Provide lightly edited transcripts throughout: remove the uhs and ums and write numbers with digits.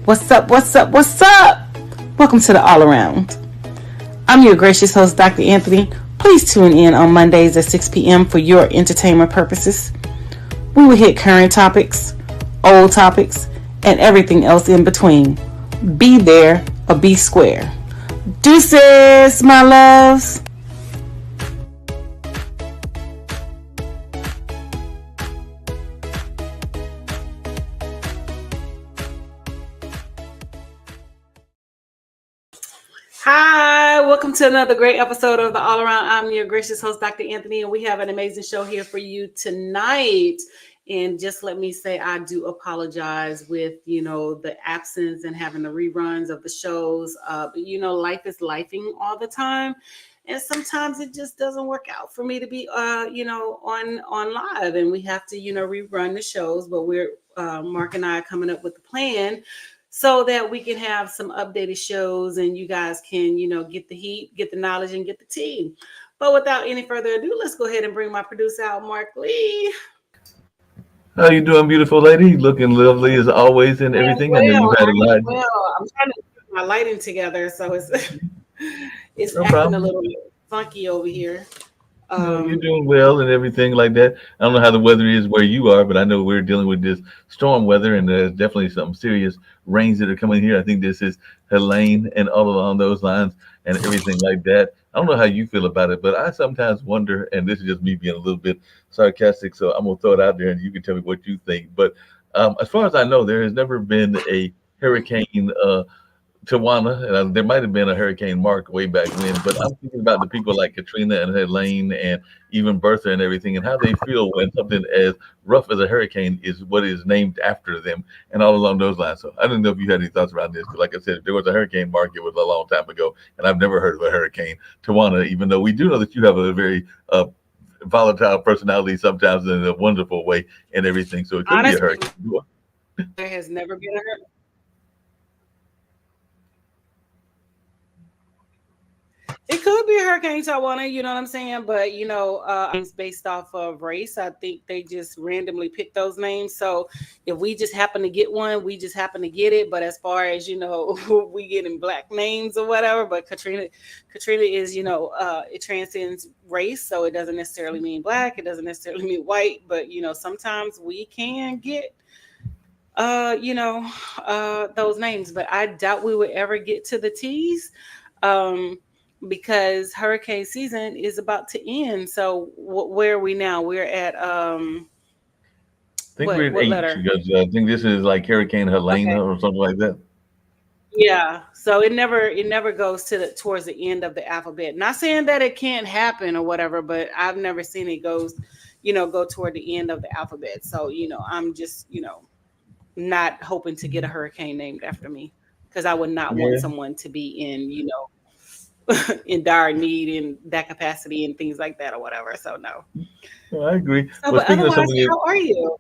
What's up? What's up? What's up? Welcome to the All Around. I'm your gracious host, Dr. Anthony. Please tune in on Mondays at 6 p.m. for your entertainment purposes. We will hit current topics, old topics, and everything else in between. Be there or be square. Deuces, my loves. Hi, welcome to another great episode of the All Around. I'm your gracious host, Dr. Anthony, and we have an amazing show here for you tonight. And just let me say, I do apologize with, the absence and having the reruns of the shows. But, life is lifing all the time. And sometimes it just doesn't work out for me to be, on live. And we have to, rerun the shows. But we're, Mark and I are coming up with the plan so that we can have some updated shows and you guys can, get the heat, get the knowledge, and get the tea. But without any further ado, let's go ahead and bring my producer out, Marc Lee. How you doing, beautiful lady? Looking lovely as always and everything. I know you had a lot. Well, I'm trying to get my lighting together, so it's No acting problem. a little funky over here. No, you're doing well and everything like that. I don't know how the weather is where you are, but I know we're dealing with this storm weather, and there's definitely some serious rains that are coming here. I think this is Helene and all along those lines and everything like that. I don't know how you feel about it, but I sometimes wonder, and this is just me being a little bit sarcastic, so I'm gonna throw it out there, and you can tell me what you think. But as far as I know, there has never been a hurricane. Tawana, and there might have been a Hurricane Mark way back when, but I'm thinking about the people like Katrina and Helene and even Bertha and everything, and how they feel when something as rough as a hurricane is what is named after them, and all along those lines. So I don't know if you had any thoughts around this, because like I said, if there was a Hurricane Mark, it was a long time ago, and I've never heard of a Hurricane Tawana, even though we do know that you have a very volatile personality sometimes in a wonderful way and everything. So it could be a Honestly, hurricane. there has never been a hurricane. It could be Hurricane Tawana, you know what I'm saying? But, it's based off of race. I think they just randomly pick those names. So if we just happen to get one, we just happen to get it. But as far as, we getting black names or whatever, but Katrina is, it transcends race. So it doesn't necessarily mean black. It doesn't necessarily mean white. But, sometimes we can get those names. But I doubt we would ever get to the T's. Because hurricane season is about to end. So where are we now? We're at I think we're at what H letter? because I think this is like Hurricane Okay. Helena or something like that. Yeah. So it never goes towards the end of the alphabet. Not saying that it can't happen or whatever, but I've never seen it go toward the end of the alphabet. So, I'm just, not hoping to get a hurricane named after me, because I would not want Yeah, someone to be in dire need in that capacity and things like that or whatever. So no. I agree. So, Well, but speaking of otherwise, something, how are you?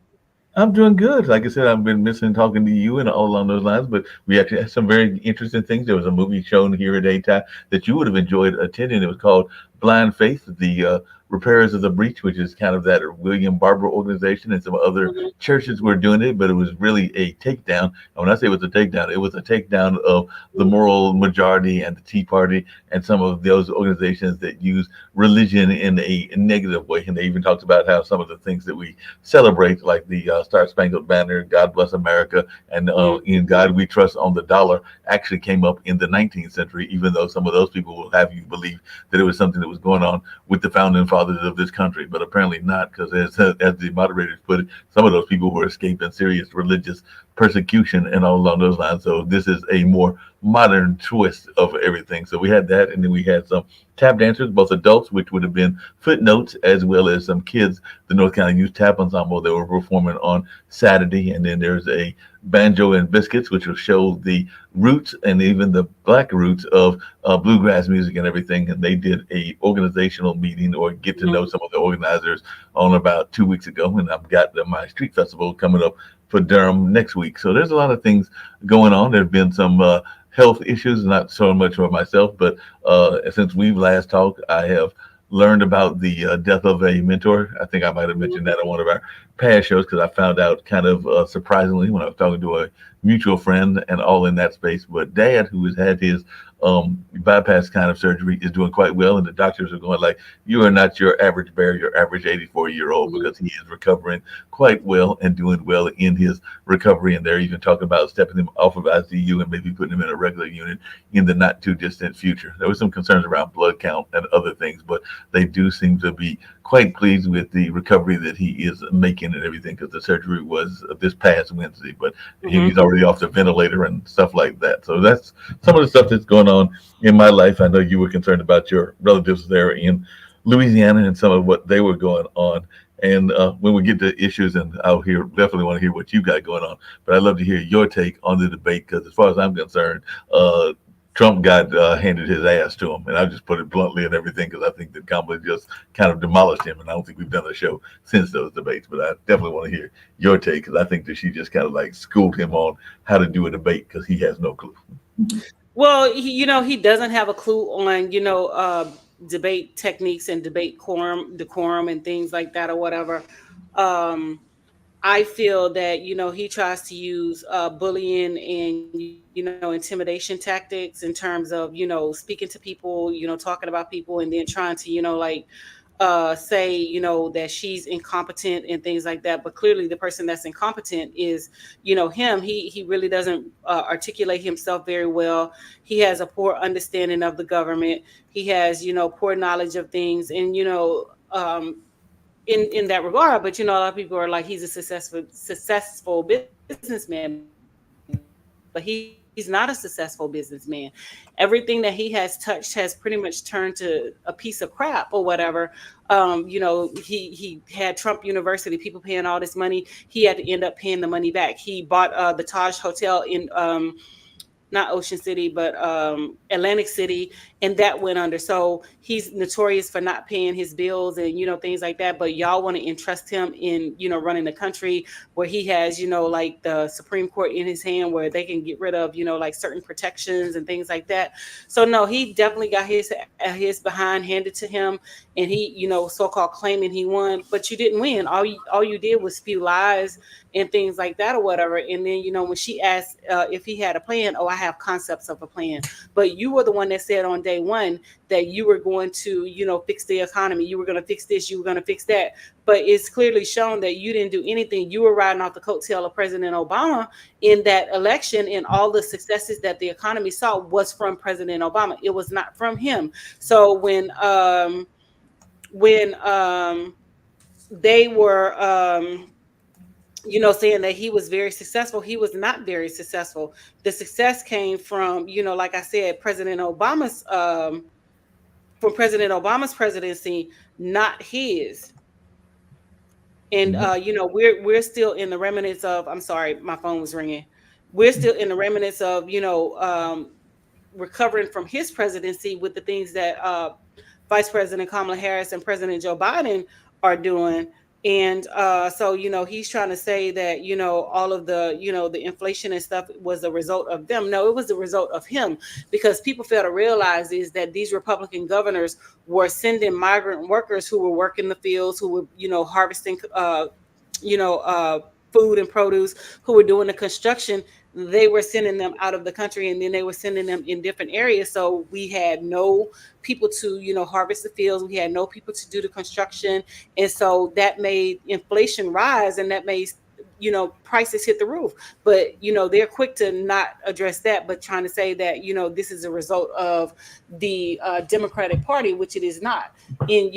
I'm doing good. Like I said, I've been missing talking to you and all along those lines, but we actually had some very interesting things. There was a movie shown here at Daytime that you would have enjoyed attending. It was called Blind Faith, the Repairers of the Breach, which is kind of that William Barber organization, and some other Mhm. churches were doing it, but it was really a takedown. And when I say it was a takedown of the moral majority and the Tea Party and some of those organizations that use religion in a negative way. And they even talked about how some of the things that we celebrate, like the Star Spangled Banner, God Bless America, and in God We Trust on the dollar, actually came up in the 19th century, even though some of those people will have you believe that it was something that was going on with the founding fathers of this country, but apparently not, because as the moderators put it, some of those people were escaping serious religious persecution and all along those lines. So this is a more modern twist of everything. So we had that, and then we had some tap dancers, both adults, which would have been footnotes, as well as some kids, the North Carolina Youth Tap Ensemble, that were performing on Saturday. And then there's a banjo and biscuits, which will show the roots and even the black roots of bluegrass music and everything. And they did a organizational meeting or get to know some of the organizers on about 2 weeks ago. And I've got my street festival coming up for Durham next week. So there's a lot of things going on. There's been some health issues, not so much for myself, but since we've last talked, I have learned about the death of a mentor. I think I might have mentioned that on one of our past shows because I found out kind of surprisingly when I was talking to a mutual friend and all in that space. But Dad, who has had his bypass kind of surgery, is doing quite well, and the doctors are going like, "You are not your average bear, your average 84-year-old," Mhm. because he is recovering quite well and doing well in his recovery. And they're even talking about stepping him off of ICU and maybe putting him in a regular unit in the not too distant future. There were some concerns around blood count and other things, but they do seem to be quite pleased with the recovery that he is making and everything because the surgery was this past Wednesday, but Mhm. he's already off the ventilator and stuff like that. So that's some of the stuff that's going on in my life. I know you were concerned about your relatives there in Louisiana and some of what they were going on. And when we get to issues, and I'll hear definitely want to hear what you got going on, but I'd love to hear your take on the debate because, as far as I'm concerned, Trump got handed his ass to him, and I just put it bluntly and everything because I think that Kamala just kind of demolished him, and I don't think we've done a show since those debates. But I definitely want to hear your take because I think that she just kind of like schooled him on how to do a debate because he has no clue. Well, he doesn't have a clue on, debate techniques and debate decorum and things like that or whatever. Um, I feel that, he tries to use bullying and, intimidation tactics in terms of, speaking to people, talking about people and then trying to, say, that she's incompetent and things like that. But clearly the person that's incompetent is, him. He really doesn't articulate himself very well. He has a poor understanding of the government. He has, poor knowledge of things. And, in that regard, but a lot of people are like he's a successful businessman, but he's not a successful businessman. Everything that he has touched has pretty much turned to a piece of crap or whatever. He had Trump University, people paying all this money. He had to end up paying the money back. He bought the Taj Hotel in not Ocean City, but Atlantic City, and that went under. So he's notorious for not paying his bills and things like that. But y'all want to entrust him in running the country where he has like the Supreme Court in his hand, where they can get rid of like certain protections and things like that. So no, he definitely got his behind handed to him, and he so called claiming he won, but you didn't win. All you did was spew lies and things like that or whatever. And then when she asked if he had a plan, oh, I have concepts of a plan. But you were the one that said on day one that you were going to fix the economy, you were going to fix this, you were going to fix that. But it's clearly shown that you didn't do anything. You were riding off the coattail of President Obama in that election, and all the successes that the economy saw was from President Obama. It was not from him. So when they were saying that he was very successful, he was not very successful. The success came from, like I said, from President Obama's presidency, not his. And we're still in the remnants of, I'm sorry, my phone was ringing. We're still in the remnants of, recovering from his presidency with the things that Vice President Kamala Harris and President Joe Biden are doing. And so, he's trying to say that, all of the inflation and stuff was a result of them. No, it was the result of him, because people fail to realize is that these Republican governors were sending migrant workers who were working the fields, who were, harvesting, you know, uh, food and produce, who were doing the construction. They were sending them out of the country, and then they were sending them in different areas. So we had no people to, harvest the fields. We had no people to do the construction. And so that made inflation rise, and that made prices hit the roof. But they're quick to not address that, but trying to say that this is a result of the Democratic Party, which it is not in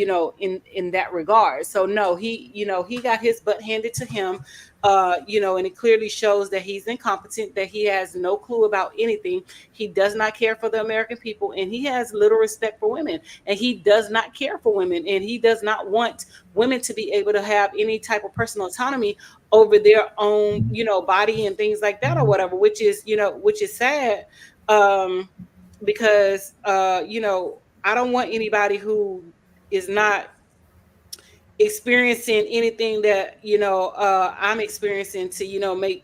in that regard. So no, he got his butt handed to him. And it clearly shows that he's incompetent, that he has no clue about anything. He does not care for the American people, and he has little respect for women, and he does not care for women, and he does not want women to be able to have any type of personal autonomy over their own, body and things like that or whatever, which is sad. Um, because I don't want anybody who is not experiencing anything that I'm experiencing to make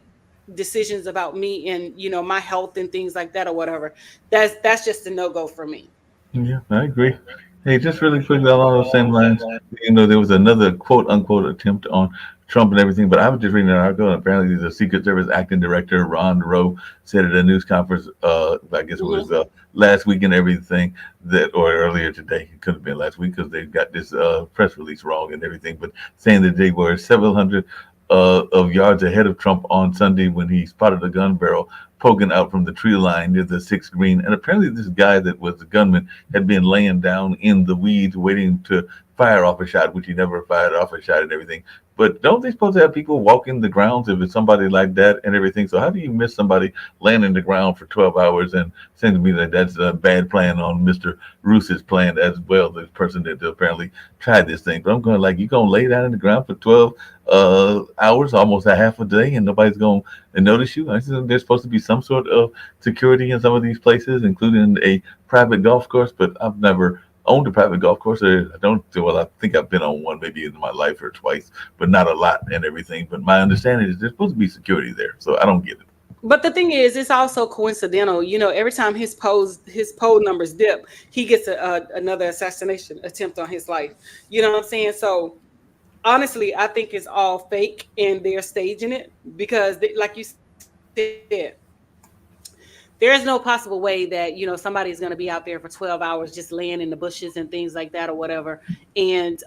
decisions about me and my health and things like that or whatever. That's just a no-go for me. Yeah, I agree. Hey, just really quickly along those same lines, there was another quote unquote attempt on Trump and everything. But I was just reading an article, and apparently the Secret Service acting director Ron Rowe said at a news conference, I guess it was Mhm. last week and everything that, or earlier today, it could have been last week because they got this press release wrong and everything, but saying that they were several hundred of yards ahead of Trump on Sunday when he spotted a gun barrel poking out from the tree line near the sixth green. And apparently, this guy that was the gunman had been laying down in the weeds waiting to fire off a shot, which he never fired off a shot and everything. But don't they supposed to have people walking the grounds if it's somebody like that and everything? So how do you miss somebody laying in the ground for 12 hours? And seems to me that that's a bad plan on Mr. Roos's plan as well, the person that apparently tried this thing. But I'm going like, you going to lay down in the ground for 12 hours, almost a half a day, and nobody's going to notice you? I think there's supposed to be some sort of security in some of these places, including a private golf course, but I've never owned a private golf course. Or I don't. Well, I think I've been on one maybe in my life or twice, but not a lot and everything. But my understanding is there's supposed to be security there, so I don't get it. But the thing is, it's also coincidental. Every time his poll numbers dip, he gets another assassination attempt on his life. You know what I'm saying? So honestly, I think it's all fake and they're staging it because, like you said, there is no possible way that somebody's going to be out there for 12 hours just laying in the bushes and things like that or whatever, and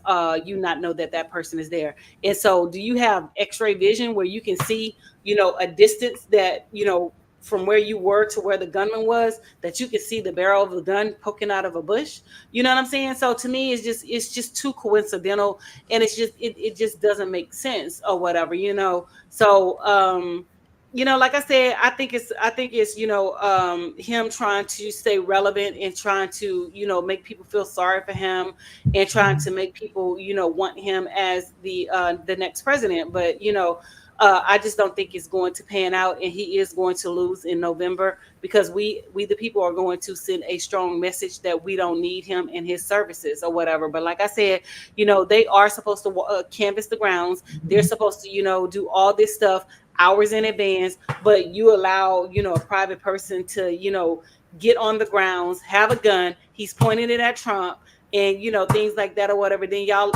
you not know that that person is there. And so, do you have X-ray vision where you can see a distance that from where you were to where the gunman was, that you can see the barrel of the gun poking out of a bush? You know what I'm saying? So to me, it's just too coincidental, and it just doesn't make sense or whatever. So like I said, I think it's him trying to stay relevant and trying to make people feel sorry for him and trying to make people want him as the next president. But I just don't think it's going to pan out, and he is going to lose in November because we the people are going to send a strong message that we don't need him and his services or whatever. But like I said, they are supposed to canvass the grounds. They're supposed to do all this stuff hours in advance, but you allow a private person to get on the grounds, have a gun, he's pointing it at Trump, and things like that or whatever. Then y'all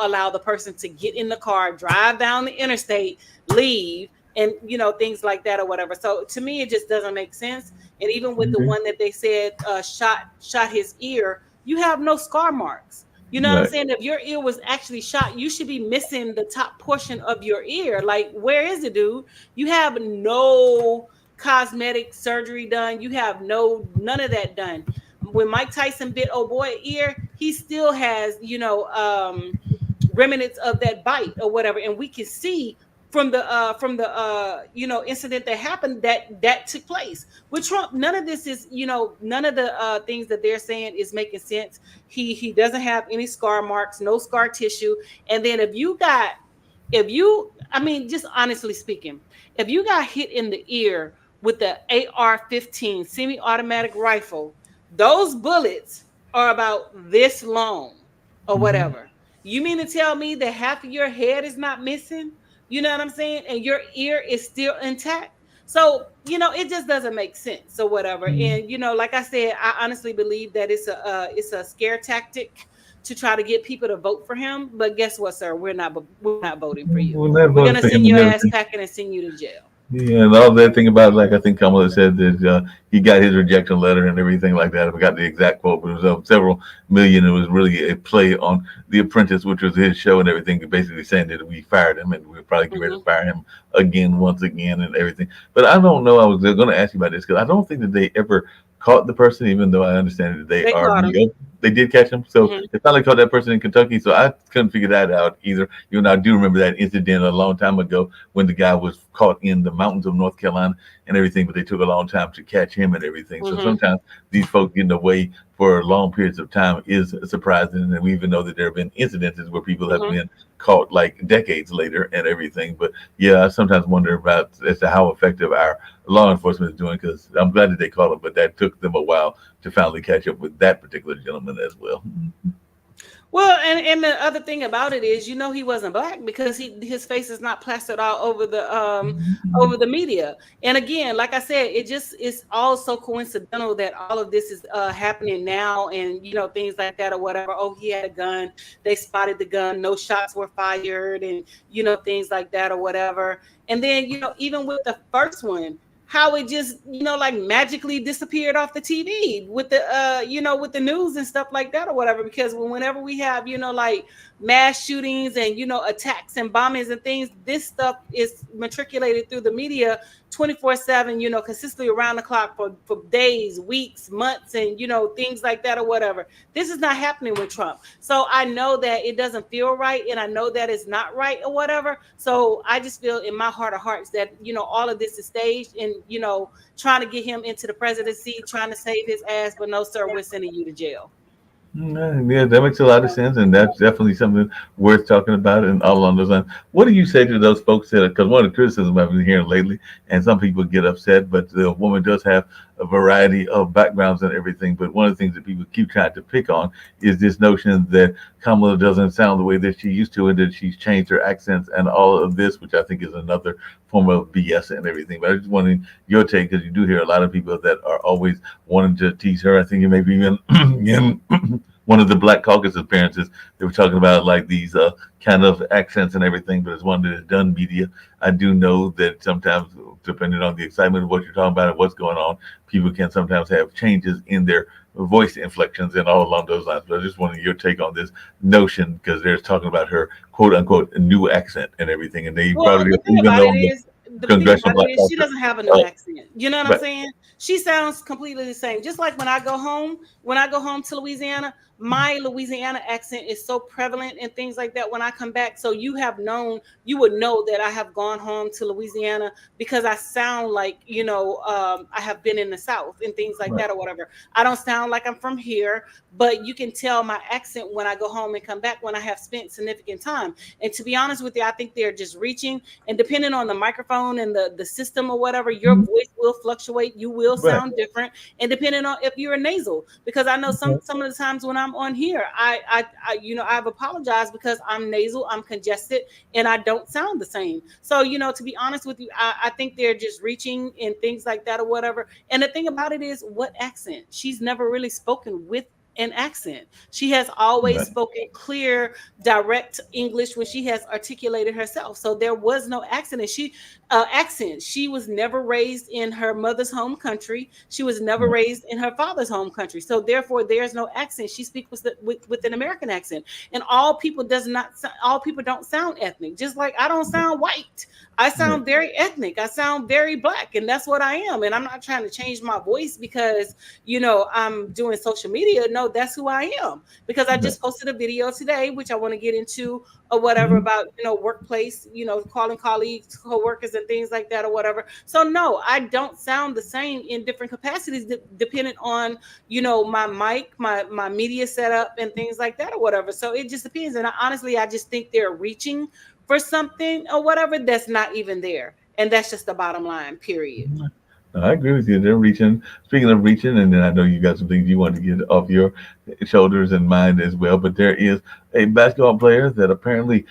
allow the person to get in the car, drive down the interstate, leave, and things like that or whatever. So to me, it just doesn't make sense. And even with the Mhm. one that they said shot his ear, you have no scar marks. You know what I'm Right. saying? If your ear was actually shot, you should be missing the top portion of your ear. Like, where is it, dude? You have no cosmetic surgery done. You have none of that done. When Mike Tyson bit old boy ear, he still has, remnants of that bite or whatever. And we can see from the incident that happened that took place with Trump. None of this is none of the things that they're saying is making sense. He doesn't have any scar marks, no scar tissue. And then I mean, just honestly speaking, if you got hit in the ear with the AR-15 semi-automatic rifle, those bullets are about this long or Mhm. whatever. You mean to tell me that half of your head is not missing? You know what I'm saying? And your ear is still intact. So, it just doesn't make sense or whatever. Mhm. And, like I said, I honestly believe that it's a scare tactic to try to get people to vote for him. But guess what, sir? We're not voting for you. Well, that We're voted gonna for send him and your ass everything. packing and send you to jail. Yeah, and all that thing about, like, I think Kamala said that he got his rejection letter and everything like that. I forgot the exact quote, but it was several million. It was really a play on The Apprentice, which was his show and everything, basically saying that we fired him and we're probably getting ready to Hmm. fire him again, once again, and everything. But I don't know. I was going to ask you about this because I don't think that they ever caught the person, even though I understand that they They are caught him. real. They did catch him, so Hmm. they finally caught that person in Kentucky. So I couldn't figure that out either. You know, I do remember that incident a long time ago when the guy was caught in the mountains of North Carolina and everything, but they took a long time to catch him and everything. So Hmm. sometimes these folks getting away for long periods of time is surprising, and we even know that there have been incidences where people have Hmm. been caught like decades later and everything. But yeah, I sometimes wonder about as to how effective our law enforcement is doing, because I'm glad that they caught him, but that took them a while to finally catch up with that particular gentleman as well. Well, and the other thing about it is, he wasn't black because his face is not plastered all over the media. And again, like I said, it just is all so coincidental that all of this is happening now, and things like that or whatever. Oh, he had a gun. They spotted the gun. No shots were fired, and things like that or whatever. And then even with the first one, how it just like magically disappeared off the TV with the with the news and stuff like that or whatever, because whenever we have like mass shootings and attacks and bombings and things, this stuff is matriculated through the media 24/7, consistently around the clock for days, weeks, months, and things like that or whatever. This is not happening with Trump. So I know that it doesn't feel right, and I know that it's not right or whatever. So I just feel in my heart of hearts that all of this is staged, and trying to get him into the presidency, trying to save his ass. But no, sir, we're sending you to jail. Yeah, that makes a lot of sense, and that's definitely something worth talking about. And all along those lines, what do you say to those folks that? Because one of the criticisms I've been hearing lately, and some people get upset, but the woman does have a variety of backgrounds and everything. But one of the things that people keep trying to pick on is this notion that Kamala doesn't sound the way that she used to, and that she's changed her accents and all of this, which I think is another form of BS and everything. But I just wanted your take, because you do hear a lot of people that are always wanting to tease her. I think it may be even in one of the Black Caucus appearances, they were talking about like these kind of accents and everything. But as one that has done media, I do know that sometimes, depending on the excitement of what you're talking about and what's going on, people can sometimes have changes in their voice inflections and all along those lines. But I just wanted your take on this notion, because they're talking about her quote unquote new accent and everything, and they Well, brought it up even though on the the thing Congressional about it Black is she Caucus. doesn't have a new Uh, accent. You know what I'm but saying? She sounds completely the same. Just like when I go home to Louisiana, my Louisiana accent is so prevalent and things like that when I come back. So you would know that I have gone home to Louisiana, because I sound like, I have been in the South and things like right, that or whatever. I don't sound like I'm from here, but you can tell my accent when I go home and come back, when I have spent significant time. And to be honest with you, I think they're just reaching, and depending on the microphone and the system or whatever, your voice will fluctuate. You will right, sound different, and depending on if you're a nasal, because I know some of the times when I'm on here, I've apologized because I'm nasal, I'm congested, and I don't sound the same. So to be honest with you, I think they're just reaching and things like that or whatever. And the thing about it is, what accent? She's never really spoken with an accent. She has always right. spoken clear, direct English when she has articulated herself. So there was no accent, and she was never raised in her mother's home country. She was never Right. raised in her father's home country. So therefore, there's no accent. She speaks with an American accent, and all people don't sound ethnic. Just like I don't sound white. I Right. sound very ethnic. I sound very black, and that's what I am. And I'm not trying to change my voice because I'm doing social media. No, that's who I am, because I Right. just posted a video today, which I want to get into or whatever, Mhm. about workplace, calling colleagues, co-workers and things like that or whatever. So no, I don't sound the same in different capacities, depending on my mic, my media setup and things like that or whatever. So it just depends. And honestly, I just think they're reaching for something or whatever that's not even there, and that's just the bottom line, period. No, I agree with you. They're reaching. Speaking of reaching, and then I know you got some things you want to get off your shoulders and mind as well. But there is a basketball player that apparently,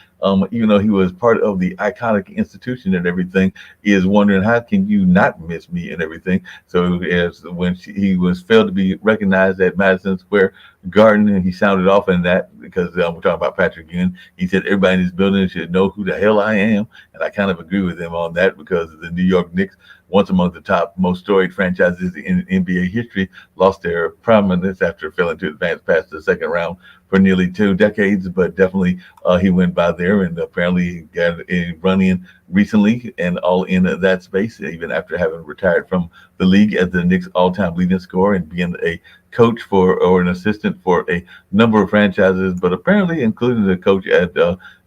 even though he was part of the iconic institution and everything, is wondering how can you not miss me and everything. So as when he was failed to be recognized at Madison Square Garden, and he sounded off in that, because we're talking about Patrick Ewing. He said everybody in this building should know who the hell I am, and I kind of agree with him on that, because the New York Knicks, once among the top most storied franchises in NBA history, lost their prominence after failing to advance past the second round for nearly 2 decades. But definitely he went by there, and apparently got a run in recently and all in that space, even after having retired from the league as the Knicks all-time leading scorer and being a coach for or an assistant for a number of franchises, but apparently including the coach at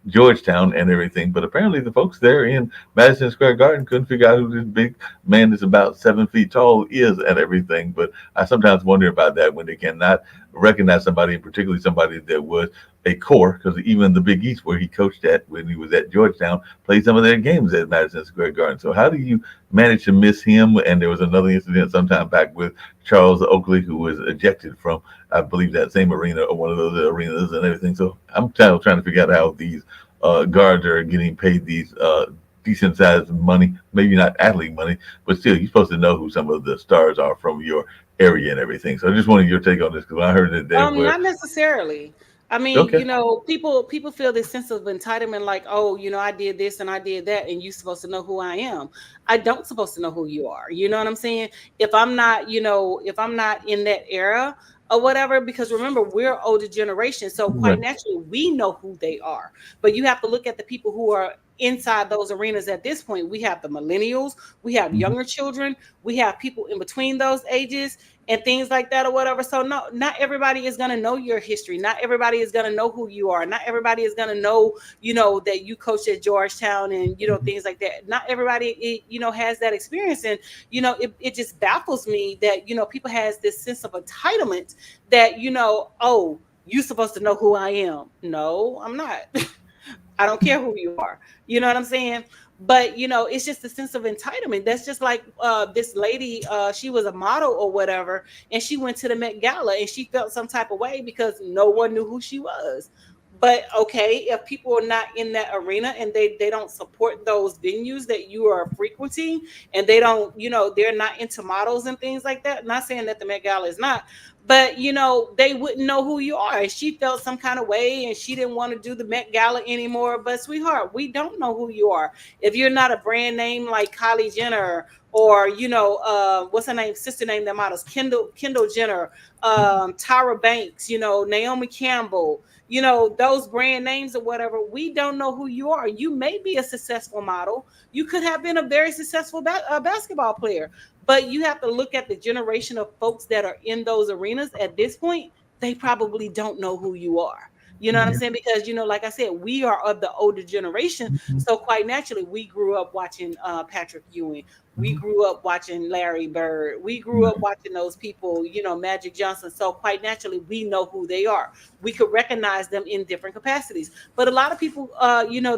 Georgetown and everything. But apparently the folks there in Madison Square Garden couldn't figure out who this big man that's about 7 feet tall is and everything. But I sometimes wonder about that when they cannot recognize somebody, and particularly somebody that was a core, because even the Big East, where he coached at when he was at Georgetown, played some of their games at Madison Square Garden. So how do you manage to miss him? And there was another incident sometime back with Charles Oakley, who was ejected from, I believe, that same arena or one of those arenas and everything. So I'm trying to figure out how these guards are getting paid these decent sized money, maybe not athlete money, but still, you're supposed to know who some of the stars are from your area and everything. So I just wanted your take on this because when I heard that they were Not necessarily. I mean, okay. people feel this sense of entitlement, like, oh, I did this and I did that, and you're supposed to know who I am. I don't supposed to know who you are. You know what I'm saying? If I'm not in that era or whatever, because remember, we're older generation, so quite Right. naturally we know who they are. But you have to look at the people who are inside those arenas at this point. We have the millennials, we have Mhm. younger children, we have people in between those ages and things like that or whatever. So no, not everybody is going to know your history. Not everybody is going to know who you are. Not everybody is going to know, that you coached at Georgetown and, things like that. Not everybody, has that experience. And, it just baffles me that, people has this sense of entitlement that, oh, you supposed to know who I am. No, I'm not. I don't care who you are. You know what I'm saying? But it's just a sense of entitlement. That's just like this lady. She was a model or whatever, and she went to the Met Gala and she felt some type of way because no one knew who she was. But okay, if people are not in that arena and they don't support those venues that you are frequenting, and they don't, they're not into models and things like that. Not saying that the Met Gala is not, but they wouldn't know who you are. She felt some kind of way and she didn't want to do the Met Gala anymore. But sweetheart, we don't know who you are. If you're not a brand name like Kylie Jenner, or what's her name, sister name that models, Kendall Jenner, Tyra Banks, Naomi Campbell, those brand names or whatever, we don't know who you are. You may be a successful model, you could have been a very successful basketball player, but you have to look at the generation of folks that are in those arenas at this point. They probably don't know who you are. You know what I'm Yeah. saying? Because, like I said, we are of the older generation. Mhm. So quite naturally, we grew up watching Patrick Ewing. We Mhm. grew up watching Larry Bird. We grew up Right. watching those people, Magic Johnson. So quite naturally, we know who they are. We could recognize them in different capacities. But a lot of people,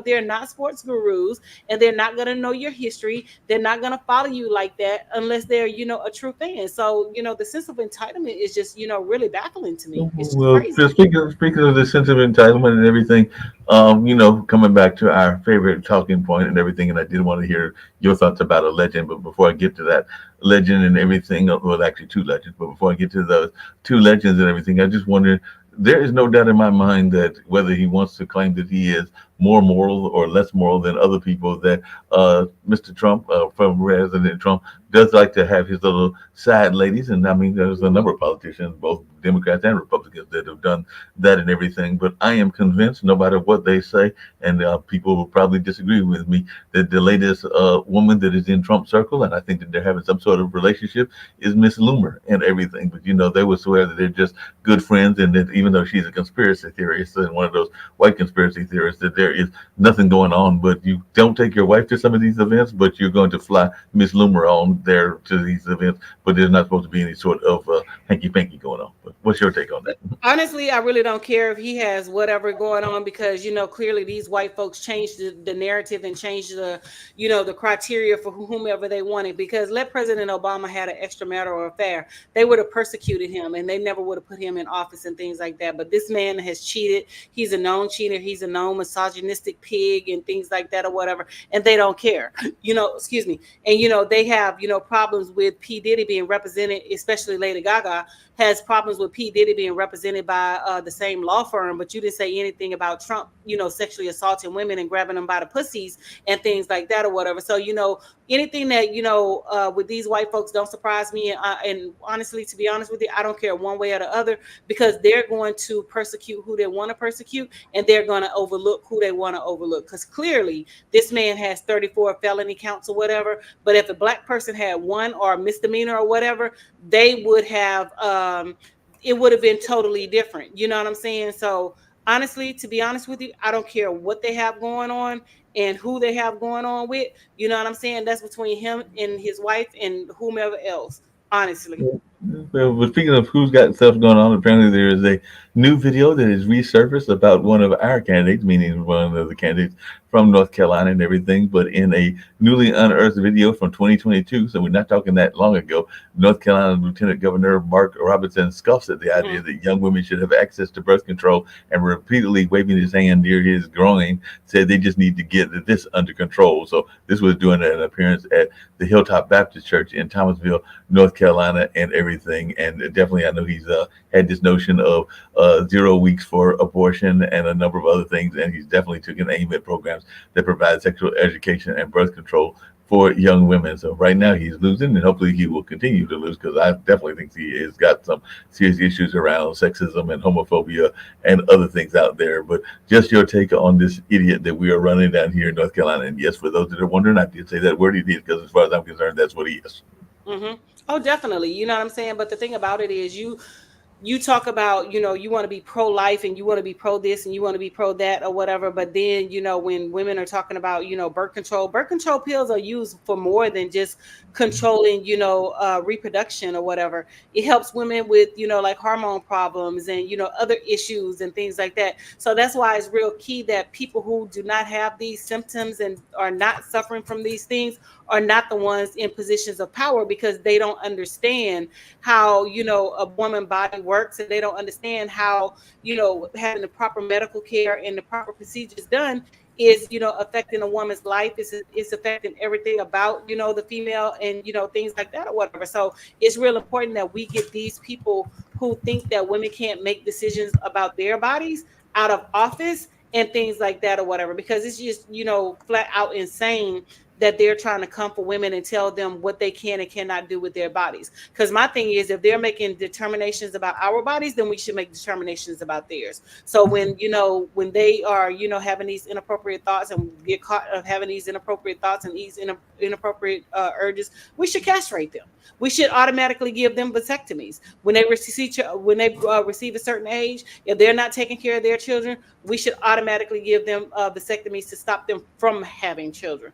they're not sports gurus, and they're not going to know your history. They're not going to follow you like that unless they're, a true fan. So, the sense of entitlement is just, really baffling to me. It's just Well, crazy. just speaking of the sense of entitlement and everything, coming back to our favorite talking point and everything, and I did want to hear your thoughts about a legend, but before I get to that legend and everything, well, actually two legends, but before I get to those two legends and everything, I just wonder. There is no doubt in my mind that whether he wants to claim that he is more moral or less moral than other people, that Mr. Trump, from President Trump, does like to have his little side ladies, and I mean, there's a number of politicians, both Democrats and Republicans, that have done that and everything. But I am convinced, no matter what they say, and people will probably disagree with me, that the latest woman that is in Trump's circle, and I think that they're having some sort of relationship, is Miss Loomer and everything. But they would swear that they're just good friends, and that even though she's a conspiracy theorist and one of those white conspiracy theorists, that there is nothing going on. But you don't take your wife to some of these events, but you're going to fly Miss Loomer on there to these events, but there's not supposed to be any sort of hanky panky going on. But what's your take on that? Honestly, I really don't care if he has whatever going on, because clearly these white folks changed the narrative and changed the criteria for whomever they wanted. Because let President Obama had an extramarital affair, they would have persecuted him and they never would have put him in office and things like that. But this man has cheated. He's a known cheater. He's a known misogynistic pig and things like that or whatever, and they don't care. Excuse me. And they have problems with P Diddy being represented, especially Lady Gaga has problems with P Diddy being represented by the same law firm. But you didn't say anything about Trump, sexually assaulting women and grabbing them by the pussies and things like that or whatever. So anything that with these white folks don't surprise me. And honestly, to be honest with you, I don't care one way or the other, because they're going to persecute who they want to persecute, and they're going to overlook who they want to overlook. Because clearly, this man has 34 felony counts or whatever. But if a black person had one or a misdemeanor or whatever, they would have it would have been totally different. You know what I'm saying? So honestly, to be honest with you, I don't care what they have going on and who they have going on with. You know what I'm saying? That's between him and his wife and whomever else, honestly. But speaking of who's got stuff going on, apparently there is a new video that is resurfaced about one of our candidates, meaning one of the candidates from North Carolina and everything, but in a newly unearthed video from 2022, so we're not talking that long ago, North Carolina Lieutenant Governor Mark Robinson scoffs at the idea Mhm. that young women should have access to birth control and repeatedly waving his hand near his groin said they just need to get this under control. So this was doing an appearance at the Hilltop Baptist Church in Thomasville, North Carolina, and everything. And definitely, I know he's had this notion of 0 weeks for abortion and a number of other things, and he's definitely taken aim at programs that provide sexual education and birth control for young women. So right now he's losing, and hopefully he will continue to lose because I definitely think he has got some serious issues around sexism and homophobia and other things out there. But just your take on this idiot that we are running down here in North Carolina. And yes, for those that are wondering, I did say that word idiot because as far as I'm concerned, that's what he is. Mhm. Oh, definitely. You know what I'm saying? But the thing about it is you talk about, you want to be pro life and you want to be pro this and you want to be pro that or whatever, but then, when women are talking about, birth control pills are used for more than just controlling, reproduction or whatever. It helps women with, like hormone problems and, other issues and things like that. So that's why it's real key that people who do not have these symptoms and are not suffering from these things are not the ones in positions of power, because they don't understand how, a woman body works, and they don't understand how, having the proper medical care and the proper procedures done is, affecting a woman's life. It's affecting everything about, the female, and, things like that or whatever. So it's real important that we get these people who think that women can't make decisions about their bodies out of office and things like that or whatever, because it's just, flat out insane that they're trying to come for women and tell them what they can and cannot do with their bodies. Because my thing is, if they're making determinations about our bodies, then we should make determinations about theirs. So when they are, having these inappropriate thoughts and get caught of having these inappropriate thoughts and these inappropriate urges, we should castrate them. We should automatically give them vasectomies when they receive a certain age. If they're not taking care of their children, we should automatically give them vasectomies to stop them from having children.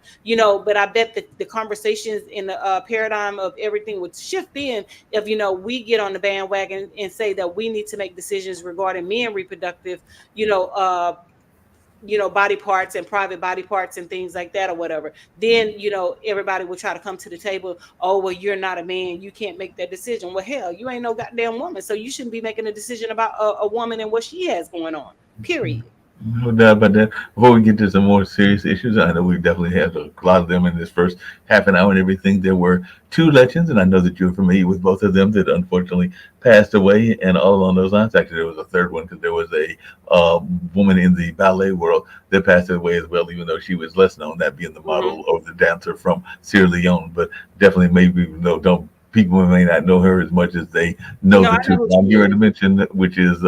But I bet that the conversations in the paradigm of everything would shift in if, we get on the bandwagon and say that we need to make decisions regarding men reproductive, you know, uh, body parts and private body parts and things like that or whatever. Then, everybody will try to come to the table. Oh, well, you're not a man, you can't make that decision. Well, hell, you ain't no goddamn woman, so you shouldn't be making a decision about a woman and what she has going on, period. No doubt about that. Before we get to some more serious issues, I know we definitely had a lot of them in this first half an hour and everything. There were two legends, and I know that you're familiar with both of them that unfortunately passed away. And all along those lines, actually, there was a third one because there was a woman in the ballet world that passed away as well, even though she was less known, that being the Hmm. model or the dancer from Sierra Leone. But definitely, maybe no, don't people may not know her as much as they know No, I the know two who I'm she here to is. mention, which is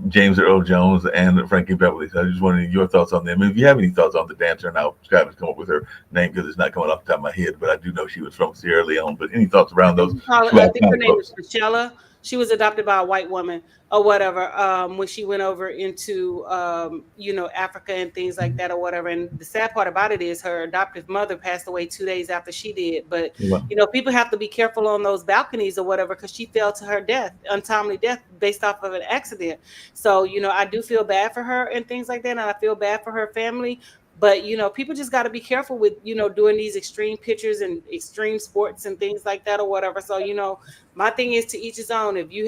James Earl Jones and Frankie Beverly. So I just wanted your thoughts on them. If you have any thoughts on the dancer, and I'll try to come up with her name because it's not coming off the top of my head, but I do know she was from Sierra Leone. But any thoughts I around think those you call it, two I think her iconic name is folks? Michelle. She was adopted by a white woman or whatever, when she went over into Africa and things like that or whatever. And the sad part about it is her adoptive mother passed away 2 days after she did. But Well, people have to be careful on those balconies or whatever, because she fell to her death, untimely death, based off of an accident. So I do feel bad for her and things like that, and I feel bad for her family. But people just got to be careful with doing these extreme pictures and extreme sports and things like that or whatever. So my thing is, to each his own. If you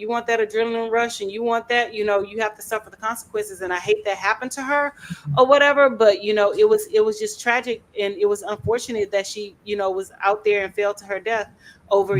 want that adrenaline rush and you want that, you have to suffer the consequences. And I hate that happened to her or whatever. But it was just tragic, and it was unfortunate that she was out there and fell to her death over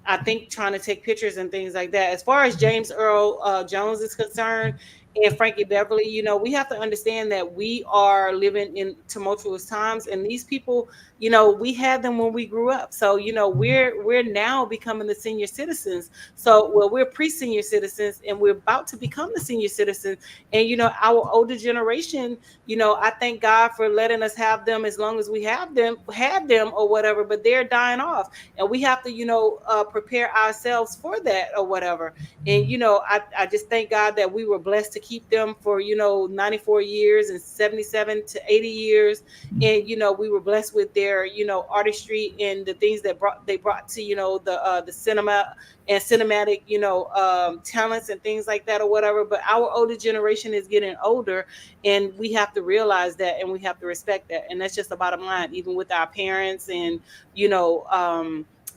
I think trying to take pictures and things like that. As far as James Earl Jones is concerned, and Frankie Beverly, we have to understand that we are living in tumultuous times, and these people, we had them when we grew up. So we're now becoming the senior citizens. So well, we're pre-senior citizens, and we're about to become the senior citizens. And our older generation, I thank God for letting us have them as long as we had them or whatever. But they're dying off, and we have to prepare ourselves for that or whatever. And I just thank God that we were blessed to keep them for, 94 years and 77 to 80 years. And, we were blessed with their, artistry and the things that they brought to, the cinema and cinematic, talents and things like that or whatever. But our older generation is getting older, and we have to realize that, and we have to respect that. And that's just the bottom line, even with our parents and,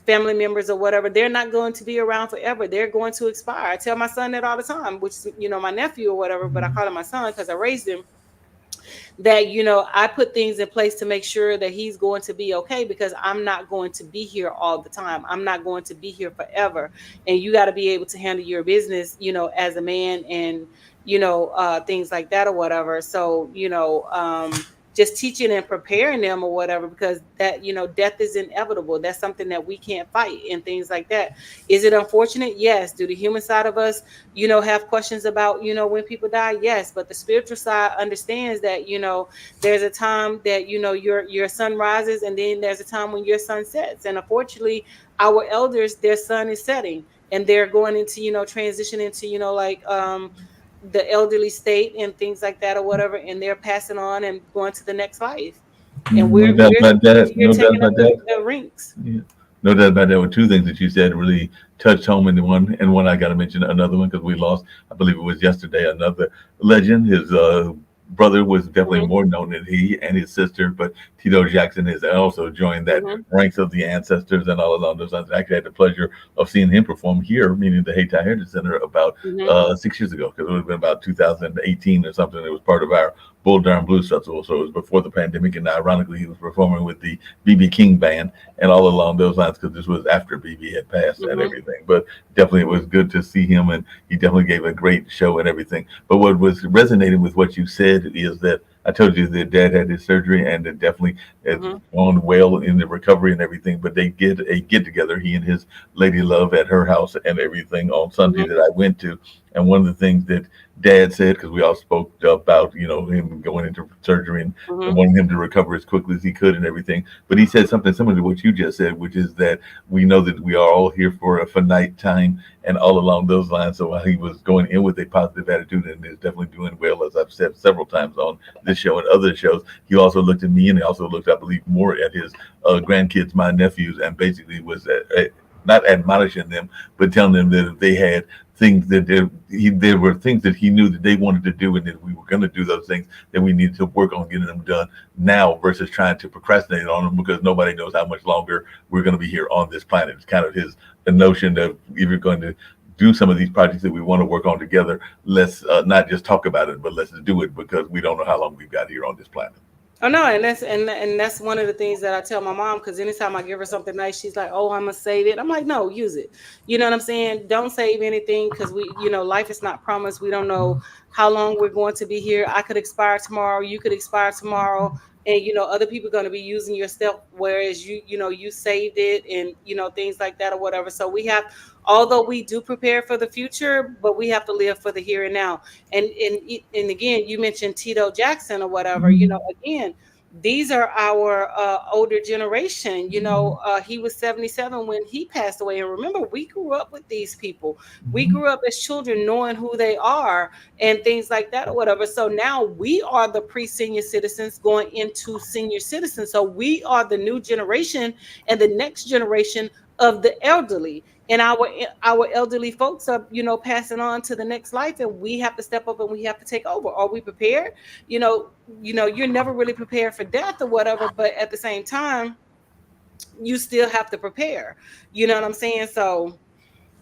family members or whatever. They're not going to be around forever. They're going to expire. I tell my son that all the time, which is, my nephew or whatever, but I call him my son because I raised him, that I put things in place to make sure that he's going to be okay, because I'm not going to be here all the time. I'm not going to be here forever. And you got to be able to handle your business, as a man, and things like that or whatever. So just teaching and preparing them or whatever, because that, death is inevitable. That's something that we can't fight and things like that. Is it unfortunate? Yes. Do the human side of us, have questions about, when people die? Yes. But the spiritual side understands that, there's a time that, your sun rises, and then there's a time when your sun sets. And unfortunately, our elders, their sun is setting, and they're going into, transition into, the elderly state and things like that or whatever, and they're passing on and going to the next life, and No doubt about that. we're No doubt taking up about that. the ranks. Yeah. No doubt about that. There were two things that you said really touched home in the one, and one I got to mention another one because we lost, I believe it was yesterday, another legend. His brother was definitely more known than he, and his sister, but Tito Jackson has also joined that ranks of the ancestors and all along those lines. I actually had the pleasure of seeing him perform here, meaning the Hayti Heritage Center, about 6 years ago, because it would have been about 2018 or something. It was part of our Bull Durham Blues Festival, so it was before the pandemic, and ironically, he was performing with the BB King Band and all along those lines, because this was after BB had passed and everything. But definitely, it was good to see him, and he definitely gave a great show and everything. But what was resonating with what you said is that I told you that Dad had his surgery, and it definitely has gone well in the recovery and everything. But they get a get together, he and his lady love, at her house and everything on Sunday that I went to. And one of the things that Dad said, because we all spoke about, him going into surgery and wanting him to recover as quickly as he could and everything. But he said something similar to what you just said, which is that we know that we are all here for a finite time and all along those lines. So while he was going in with a positive attitude and is definitely doing well, as I've said several times on this show and other shows, he also looked at me, and he also looked, I believe, more at his grandkids, my nephews, and basically was not admonishing them, but telling them that if they had things that there were things that he knew that they wanted to do, and that we were going to do those things, that we needed to work on getting them done now versus trying to procrastinate on them, because nobody knows how much longer we're going to be here on this planet. It's kind of his notion that if you're going to do some of these projects that we want to work on together, let's not just talk about it, but let's do it, because we don't know how long we've got here on this planet. Oh no, and that's one of the things that I tell my mom, because anytime I give her something nice, she's like, "Oh, I'm gonna save it." I'm like, "No, use it." You know what I'm saying? Don't save anything, because life is not promised. We don't know how long we're going to be here. I could expire tomorrow. You could expire tomorrow, and other people are going to be using your stuff, whereas you saved it, and things like that or whatever. So although we do prepare for the future, but we have to live for the here and now. And again, you mentioned Tito Jackson or whatever. Again, these are our older generation. He was 77 when he passed away, and remember, we grew up with these people. We grew up as children knowing who they are and things like that or whatever. So now we are the pre-senior citizens going into senior citizens. So we are the new generation and the next generation of the elderly, and our elderly folks are passing on to the next life, and we have to step up and we have to take over. Are we prepared? You're never really prepared for death or whatever, but at the same time, you still have to prepare. You know what I'm saying? So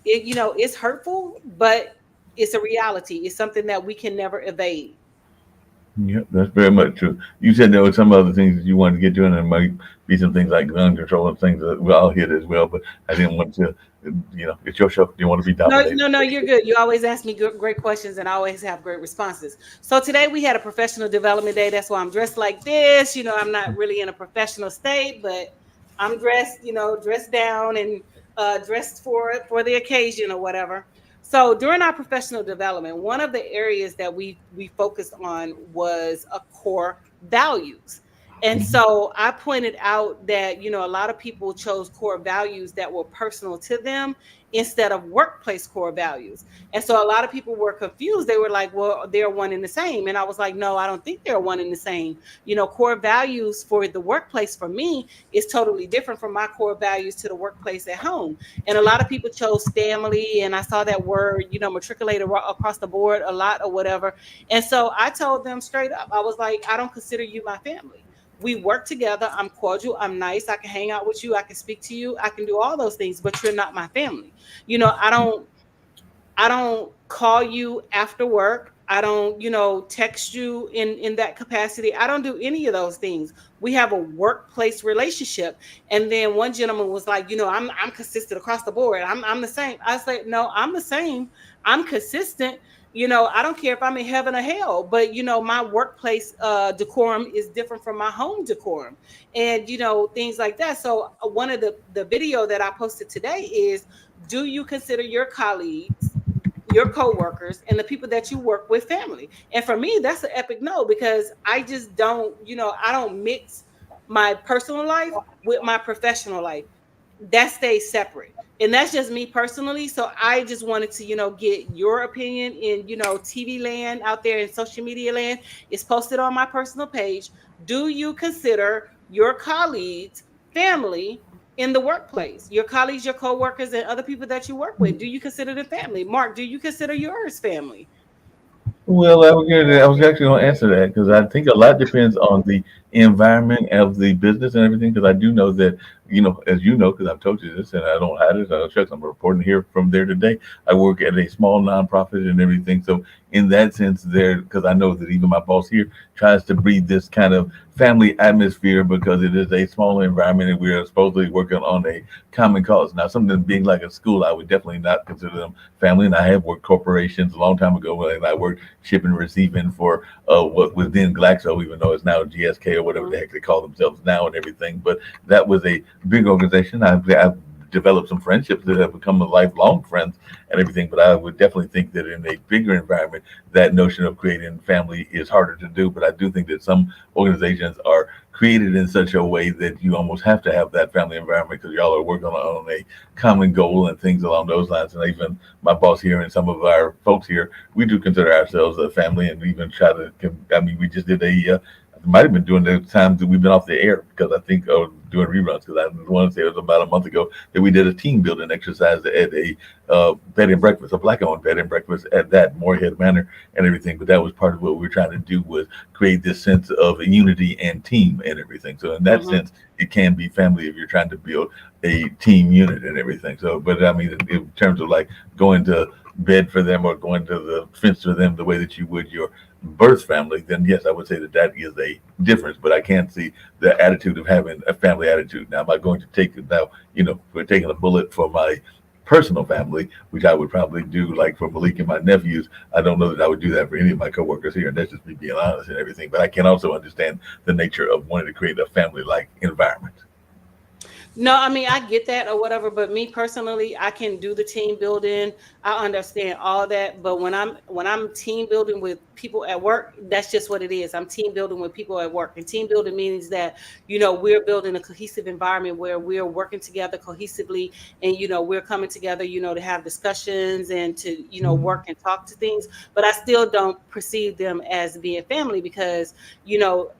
it's hurtful, but it's a reality. It's something that we can never evade. Yep, that's very much true. You said there were some other things that you wanted to get to, and there might be some things like gun control and things that I'll hit as well. But I didn't want to, it's your show. You want to be No, dominated. no, no, you're good. You always ask me great questions, and I always have great responses. So today we had a professional development day. That's why I'm dressed like this. I'm not really in a professional state, but I'm dressed, dressed down and dressed for the occasion or whatever. So during our professional development, one of the areas that we focused on was a core values. And Mhm. so I pointed out that, a lot of people chose core values that were personal to them instead of workplace core values. And so a lot of people were confused. They were like, well, they're one and the same. And I was like, no, I don't think they're one and the same. Core values for the workplace for me is totally different from my core values to the workplace at home. And a lot of people chose family. And I saw that word, matriculated across the board a lot or whatever. And so I told them straight up, I was like, I don't consider you my family. We work together. I'm cordial. I'm nice. I can hang out with you. I can speak to you. I can do all those things, but you're not my family. I don't call you after work. I don't, text you in that capacity. I don't do any of those things. We have a workplace relationship. And then one gentleman was like, I'm consistent across the board. I'm the same. I was like, no, I'm the same. I'm consistent. I don't care if I'm in heaven or hell, but my workplace decorum is different from my home decorum, and things like that. So one of the video that I posted today is, do you consider your colleagues, your coworkers, and the people that you work with family? And for me, that's an epic no, because I just don't, I don't mix my personal life with my professional life. That stays separate. And that's just me personally. So I just wanted to, get your opinion in, TV land out there in social media land. It's posted on my personal page. Do you consider your colleagues family in the workplace? Your colleagues, your coworkers, and other people that you work with, do you consider them family? Mark, do you consider yours family? Well, I was actually going to answer that because I think a lot depends on the environment of the business and everything. Because I do know that, as you know, because I've told you this and I don't hide it. Shucks, I'm reporting here from there today. I work at a small nonprofit and everything. So in that sense, there, because I know that even my boss here tries to breed this kind of family atmosphere because it is a smaller environment and we are supposedly working on a common cause. Now, something being like a school, I would definitely not consider them family. And I have worked corporations a long time ago when I worked shipping and receiving for what was then Glaxo, even though it's now GSK or whatever the Mhm. heck they call themselves now and everything. But that was a big organization. I've developed some friendships that have become lifelong friends and everything. But I would definitely think that in a bigger environment, that notion of creating family is harder to do. But I do think that some organizations are created in such a way that you almost have to have that family environment because y'all are working on a common goal and things along those lines. And even my boss here and some of our folks here, we do consider ourselves a family and even try to. I mean, we just did it might have been during the times that we've been off the air because I think doing reruns because I want to say it was about a month ago that we did a team building exercise at a bed and breakfast, a black-owned bed and breakfast at that Moorhead Manor and everything. But that was part of what we were trying to do was create this sense of unity and team and everything. So in that Mhm. sense, it can be family if you're trying to build a team unit and everything. So, but I mean, in terms of like going to bed for them or going to the fence for them the way that you would your birth family, then yes, I would say that that is a difference. But I can't see the attitude of having a family attitude. Now, am I going to take it now? For taking a bullet for my personal family, which I would probably do, like for Malik and my nephews. I don't know that I would do that for any of my coworkers here, and that's just me being honest and everything. But I can also understand the nature of wanting to create a family-like environment. No, I mean, I get that or whatever, but me personally, I can do the team building. I understand all that, but when I'm team building with people at work, that's just what it is. I'm team building with people at work. And team building means that, we're building a cohesive environment where we're working together cohesively, and we're coming together, to have discussions and to, work and talk to things. But I still don't perceive them as being family because,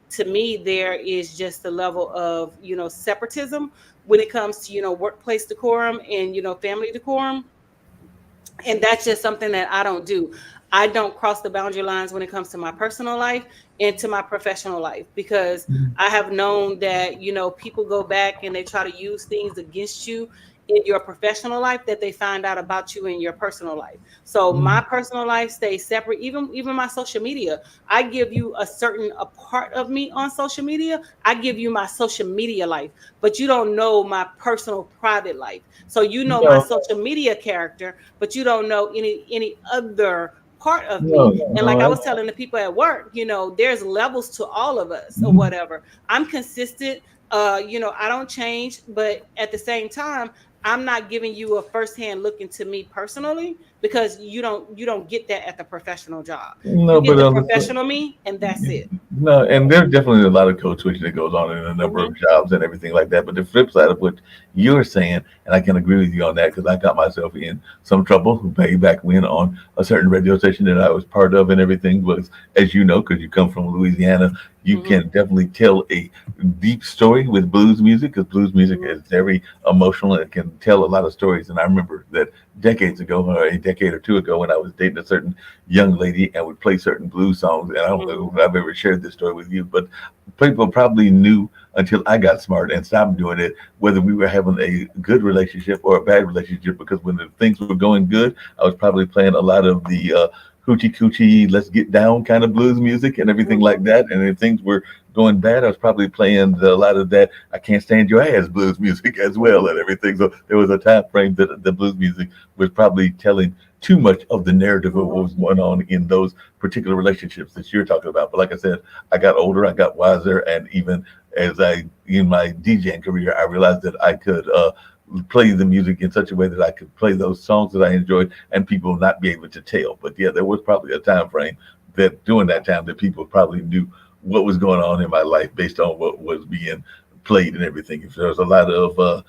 to me, there is just a level of, separatism when it comes to workplace decorum and family decorum. And that's just something that I don't do. I don't cross the boundary lines when it comes to my personal life and to my professional life, because I have known that people go back and they try to use things against you in your professional life that they find out about you in your personal life. So my personal life stays separate. Even my social media, I give you a part of me on social media. I give you my social media life, but you don't know my personal private life. So my No, social media character, but you don't know any other part of me. no, And like no. I was telling the people at work, there's levels to all of us or Mhm. whatever. I'm consistent. I don't change, but at the same time, I'm not giving you a firsthand look into me personally. because you don't get that at the professional job. You No, get but the on the professional me, and that's it. no, and there's definitely a lot of code switching that goes on in a number Hmm. of jobs and everything like that. But the flip side of what you're saying, and I can agree with you on that because I got myself in some trouble way back when on a certain radio station that I was part of and everything was, as you know, because you come from Louisiana, you Hmm. can definitely tell a deep story with blues music because blues music Hmm. is very emotional and it can tell a lot of stories. And I remember that decades ago, or a decade or two ago, when I was dating a certain young lady and would play certain blues songs. And I don't Hmm. know if I've ever shared this story with you, but people probably knew until I got smart and stopped doing it whether we were having a good relationship or a bad relationship. Because when the things were going good, I was probably playing a lot of the hoochie coochie, let's get down kind of blues music and everything Hmm. like that. And if things were going bad, I was probably playing a lot of that I can't stand your ass blues music as well and everything. So there was a time frame that the blues music was probably telling too much of the narrative of what Hmm. was going on in those particular relationships that you're talking about. But like I said, I got older, I got wiser, and even as I in my DJing career, I realized that I could play the music in such a way that I could play those songs that I enjoyed, and people not be able to tell. But yeah, there was probably a time frame that during that time that people probably knew what was going on in my life based on what was being played and everything. If there was a lot of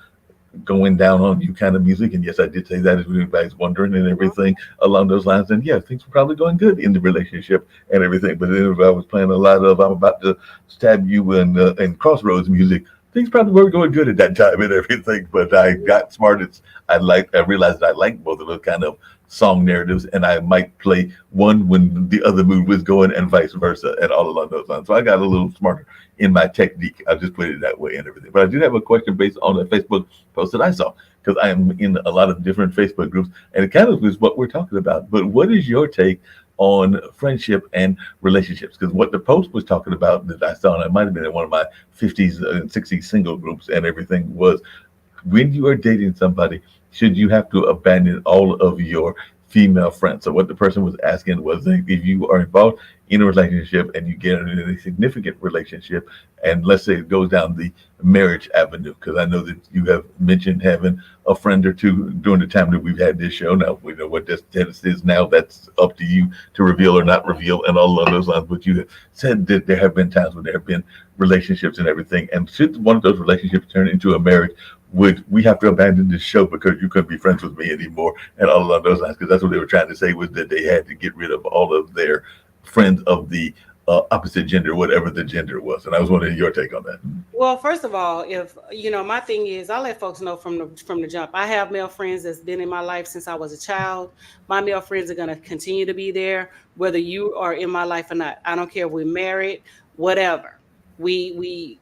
going down on you kind of music. And yes, I did say that if anybody's wondering and Hmm. everything along those lines. And yeah, things were probably going good in the relationship and everything. But then if I was playing a lot of I'm about to stab you and crossroads music, things probably weren't going good at that time and everything. But I got smart. I realized that I liked both of those kind of song narratives, and I might play one when the other mood was going, and vice versa, and all along those lines. So I got a little smarter in my technique. I'll just put it that way and everything. But I do have a question based on a Facebook post that I saw because I am in a lot of different Facebook groups, and it kind of is what we're talking about. But what is your take on friendship and relationships? Because what the post was talking about that I saw, and it might have been in one of my 50s and 60s single groups and everything, was when you are dating somebody, should you have to abandon all of your female friends? So what the person was asking was like, if you are involved in a relationship and you get in a significant relationship, and let's say it goes down the marriage avenue, because I know that you have mentioned having a friend or two during the time that we've had this show. Now we know what this status is now. That's up to you to reveal or not reveal, and all of those lines. But you have said that there have been times when there have been relationships and everything. And should one of those relationships turn into a marriage, would we have to abandon this show because you couldn't be friends with me anymore and all along those lines? Because that's what they were trying to say was that they had to get rid of all of their friends of the opposite gender, whatever the gender was. And I was wondering your take on that. Well, first of all, if my thing is, I let folks know from the jump. I have male friends that's been in my life since I was a child. My male friends are gonna continue to be there, whether you are in my life or not. I don't care if we're married, whatever. We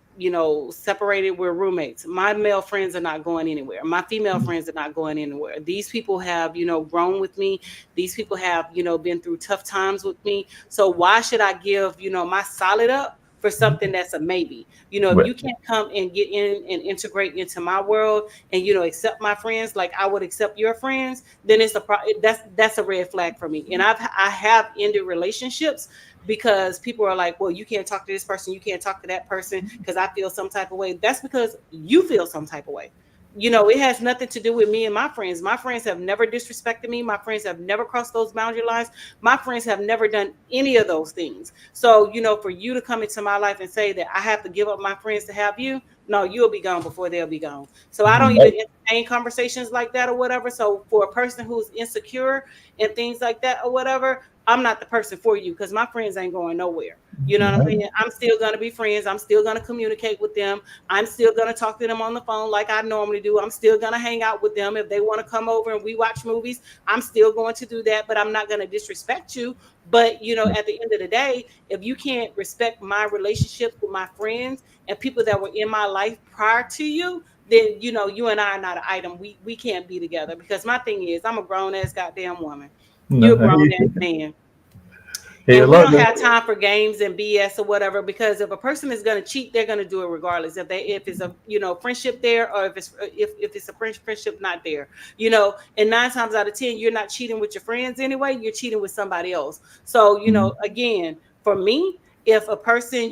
separated. We're roommates. My male friends are not going anywhere. My female friends are not going anywhere. These people have grown with me. These people have been through tough times with me. So why should I give my solid up for something that's a maybe? If Right. you can't come and get in and integrate into my world and accept my friends like I would accept your friends, then that's a red flag for me. And I have ended relationships because people are like, well, you can't talk to this person, you can't talk to that person because I feel some type of way. That's because you feel some type of way. It has nothing to do with me and my friends. My friends have never disrespected me. My friends have never crossed those boundary lines. My friends have never done any of those things. So, for you to come into my life and say that I have to give up my friends to have you, no, you'll be gone before they'll be gone. So I don't even entertain conversations like that or whatever. So for a person who's insecure and things like that or whatever, I'm not the person for you because my friends ain't going nowhere. You know what I'm saying? I'm still gonna be friends. I'm still gonna communicate with them. I'm still gonna talk to them on the phone like I normally do. I'm still gonna hang out with them if they want to come over and we watch movies. I'm still going to do that, but I'm not gonna disrespect you. But at the end of the day, if you can't respect my relationships with my friends and people that were in my life prior to you, then you and I are not an item. We can't be together because my thing is I'm a grown ass goddamn woman. No, You're a grown ass man. hey, a And we lot don't of have time for games and BS or whatever, because if a person is going to cheat, they're going to do it regardless. If it's a friendship there, or if it's a friendship not there, and 9 times out of 10, you're not cheating with your friends anyway. You're cheating with somebody else. So again, for me, if a person,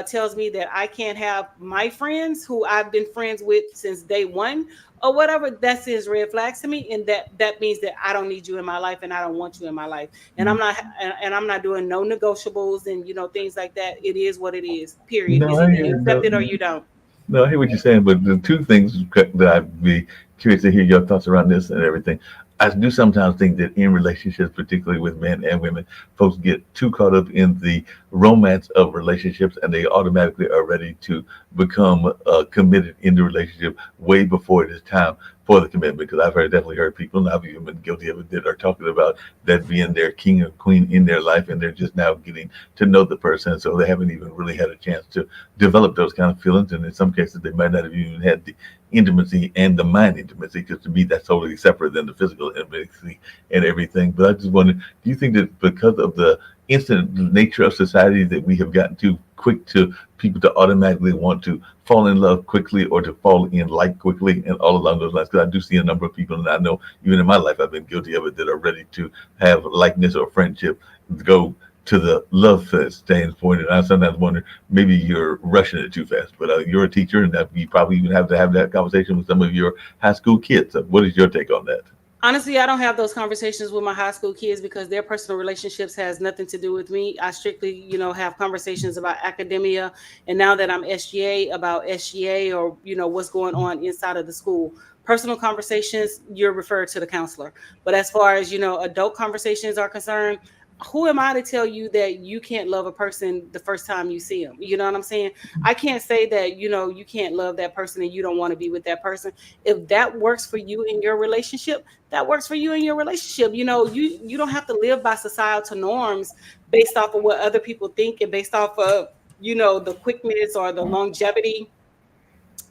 tells me that I can't have my friends who I've been friends with since day one or whatever, that sends red flags to me, and that means that I don't need you in my life and I don't want you in my life, and I'm not doing no negotiables and things like that. It is what it is. Period. No, Is I either you hear accept no, it or you don't. no, I hear what you're saying, but the two things that I'd be curious to hear your thoughts around this and everything. I do sometimes think that in relationships, particularly with men and women, folks get too caught up in the romance of relationships, and they automatically are ready to become committed in the relationship way before it is time for the commitment. Because I've definitely heard people, and I've even been guilty of it, that are talking about that being their king or queen in their life, and they're just now getting to know the person, so they haven't even really had a chance to develop those kind of feelings, and in some cases they might not have even had the intimacy and the mind intimacy, because to me that's totally separate than the physical intimacy and everything. But I just wonder, do you think that because of the instant nature of society that we have gotten too quick to people to automatically want to fall in love quickly or to fall in like quickly and all along those lines? Because I do see a number of people, and I know even in my life I've been guilty of it, that are ready to have likeness or friendship go to the love standpoint. And I sometimes wonder, maybe you're rushing it too fast. But you're a teacher, and that you probably even have to have that conversation with some of your high school kids. So what is your take on that? Honestly, I don't have those conversations with my high school kids because their personal relationships has nothing to do with me. I strictly, have conversations about academia, and now that I'm SGA, about SGA, or what's going on inside of the school. Personal conversations, you're referred to the counselor. But as far as adult conversations are concerned, who am I to tell you that you can't love a person the first time you see them? You know what I'm saying? I can't say that you can't love that person and you don't want to be with that person. If that works for you in your relationship, that works for you in your relationship. You don't have to live by societal norms based off of what other people think, and based off of the quickness or the longevity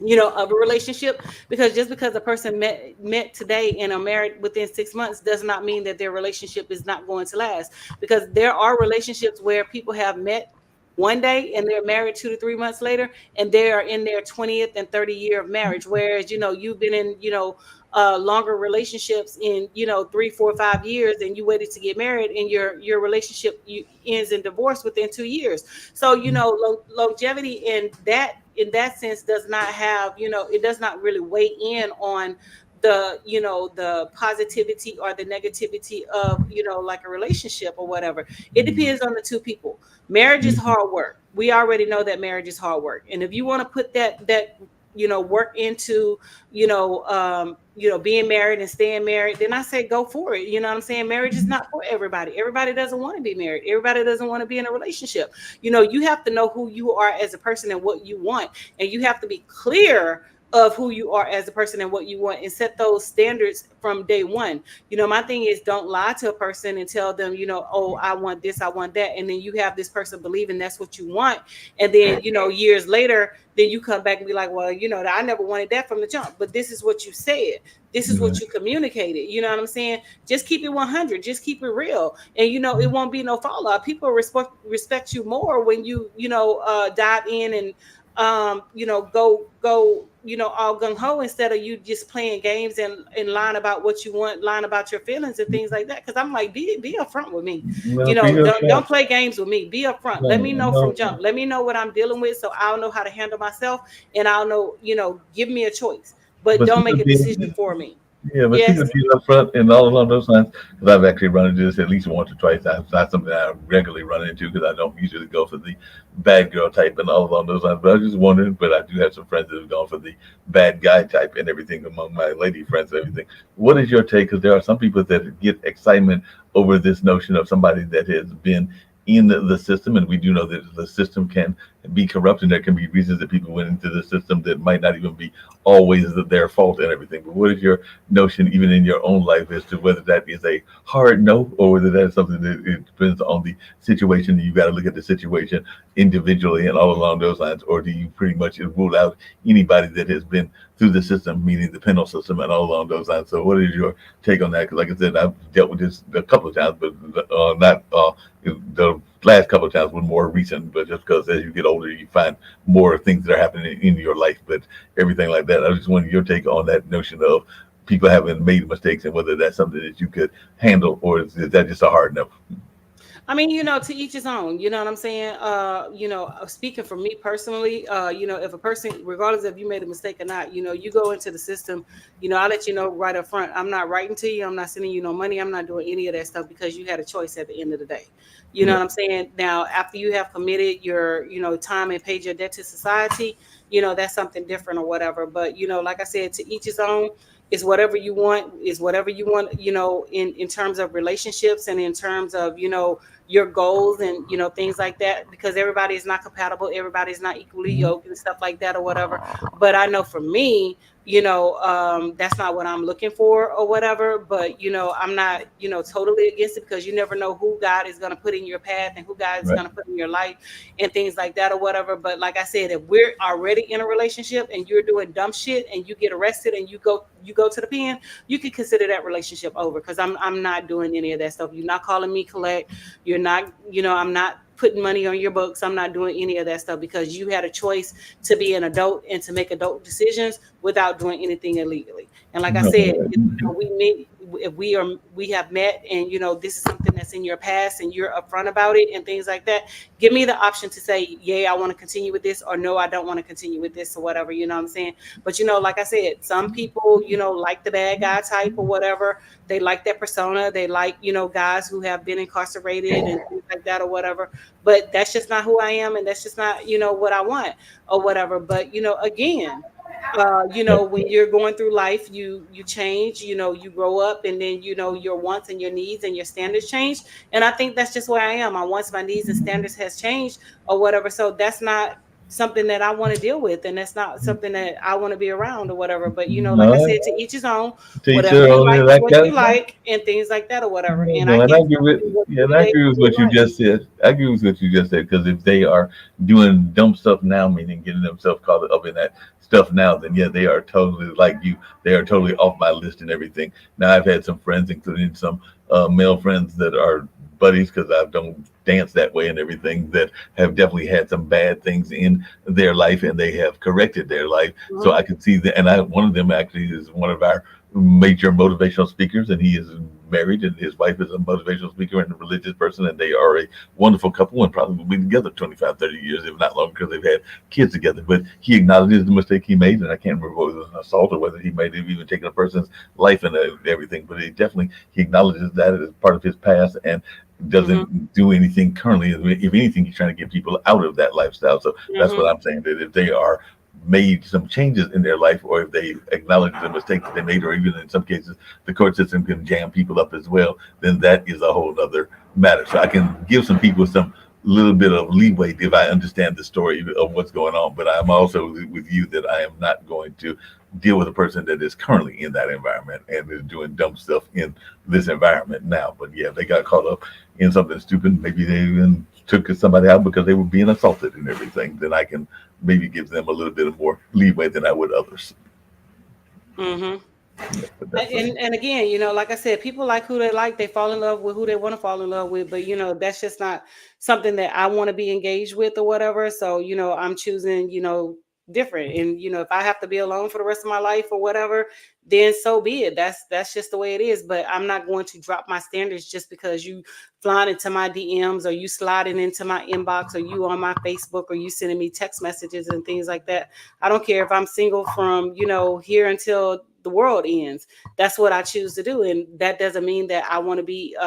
of a relationship. Because just because a person met today and are married within 6 months does not mean that their relationship is not going to last. Because there are relationships where people have met one day and they're married 2 to 3 months later, and they are in their 20th and 30th year of marriage, whereas you've been in longer relationships in 3, 4, 5 years, and you waited to get married, and your relationship ends in divorce within 2 years. So longevity in that sense does not have, it does not really weigh in on the positivity or the negativity of like a relationship or whatever. It depends on the two people. Marriage is hard work. We already know that marriage is hard work, and if you want to put that work into being married and staying married, then I say go for it. You know what I'm saying? Marriage is not for everybody. Everybody doesn't want to be married. Everybody doesn't want to be in a relationship. You have to know who you are as a person and what you want, and you have to be clear of who you are as a person and what you want, and set those standards from day one. My thing is, don't lie to a person and tell them, oh, I want this, I want that, and then you have this person believing that's what you want, and then years later, then you come back and be like, well, I never wanted that from the jump, but this is what you said, this is what you communicated. You know what I'm saying? Just keep it 100, just keep it real, and it won't be no fallout. People respect you more when you dive in and go all gung-ho, instead of you just playing games and lying about what you want, lying about your feelings and things like that. Because I'm like, be upfront with me. Well, for your Don't play games with me. Be upfront. Let no, me know from no, jump. Let me know what I'm dealing with, so I'll know how to handle myself, and I'll know, give me a choice, but but don't see make the a decision being, for me. yeah, but see Yes. the being up front and all along those lines. Because I've actually run into this at least once or twice. That's not something I regularly run into, because I don't usually go for the bad girl type and all along those lines. But I was just wondering. But I do have some friends that have gone for the bad guy type and everything among my lady friends and everything. What is your take? Because there are some people that get excitement over this notion of somebody that has been in the system, and we do know that the system can be corrupt, and there can be reasons that people went into the system that might not even be always their fault and everything. But what is your notion, even in your own life, as to whether that is a hard no, or whether that is something that it depends on the situation? You got to look at the situation individually and all along those lines, or do you pretty much rule out anybody that has been through the system, meaning the penal system and all along those lines? So what is your take on that? Because like I said, I've dealt with this a couple of times, but not the last couple of times were more recent. But just because as you get older, you find more things that are happening in your life, but everything like that. I just wanted your take on that notion of people having made mistakes, and whether that's something that you could handle, or is that just a hard no? I mean, to each his own. You know what I'm saying? Speaking for me personally, if a person, regardless if you made a mistake or not, you go into the system, I'll let you know right up front. I'm not writing to you. I'm not sending you no money. I'm not doing any of that stuff because you had a choice at the end of the day. You know Yeah. what I'm saying? Now, after you have committed your, time and paid your debt to society, that's something different or whatever. But, like I said, to each his own. Is whatever you want, in terms of relationships and in terms of, your goals and things like that, because everybody is not compatible, everybody's not equally Mhm. yoked and stuff like that or whatever. But I know for me, that's not what I'm looking for or whatever. But I'm not totally against it, because you never know who God is going to put in your path and who God is Right. going to put in your life and things like that or whatever. But like I said, if we're already in a relationship and you're doing dumb shit and you get arrested and you go to the pen, you can consider that relationship over, because I'm not doing any of that stuff. You're not calling me collect. You're not, I'm not putting money on your books. I'm not doing any of that stuff, because you had a choice to be an adult and to make adult decisions without doing anything illegally. And like I No, said, we meet, if we have met, and this is something that's in your past and you're upfront about it and things like that, give me the option to say, yeah, I want to continue with this, or no, I don't want to continue with this or whatever, you know what I'm saying? But like I said, some people, like the bad guy type or whatever. They like that persona. They like, guys who have been incarcerated and things like that or whatever. But that's just not who I am, and that's just not, what I want or whatever. But again, when you're going through life, you change, you grow up, and then your wants and your needs and your standards change. And I think that's just where I am. My wants, my needs, and standards has changed or whatever. So that's not something that I want to deal with, and that's not something that I want to be around or whatever. But like I no, said, to each his own. Whatever teacher you only like is like what you that. like, and things like that or whatever. And I No, and I guess agree with, what yeah, and you I date agree with what what you you like. just said. I agree with what you just said, because if they are doing dumb stuff now, meaning getting themselves caught up in that stuff now, then yeah, they are totally like you. They are totally off my list and everything. Now I've had some friends, including some male friends that are buddies, because I don't dance that way and everything, that have definitely had some bad things in their life, and they have corrected their life. So Mhm. I can see that, and one of them actually is one of our major motivational speakers, and he is married, and his wife is a motivational speaker and a religious person, and they are a wonderful couple, and probably will be together 25, 30 years, if not longer, because they've had kids together. But he acknowledges the mistake he made, and I can't remember whether it was an assault or whether he might have even taken a person's life and everything. But he acknowledges that as part of his past, and Mhm. doesn't do anything currently. If anything, he's trying to get people out of that lifestyle. So that's Mhm. what I'm saying. That if they are made some changes in their life, or if they acknowledge the mistake that they made, or even in some cases the court system can jam people up as well, then that is a whole other matter. So I can give some people some little bit of leeway if I understand the story of what's going on. But I'm also with you that I am not going to deal with a person that is currently in that environment and is doing dumb stuff in this environment now. But yeah, they got caught up in something stupid. Maybe they even took somebody out because they were being assaulted and everything. Then I can maybe give them a little bit of more leeway than I would others. Mhm. Yeah, but that's And again, like I said, people like who they like. They fall in love with who they want to fall in love with. But that's just not something that I want to be engaged with or whatever. So I'm choosing different. And if I have to be alone for the rest of my life or whatever, then so be it. That's just the way it is. But I'm not going to drop my standards just because you flying into my DMs, or you sliding into my inbox, or you on my Facebook, or you sending me text messages and things like that. I don't care if I'm single from here until the world ends. That's what I choose to do, and that doesn't mean that I want to be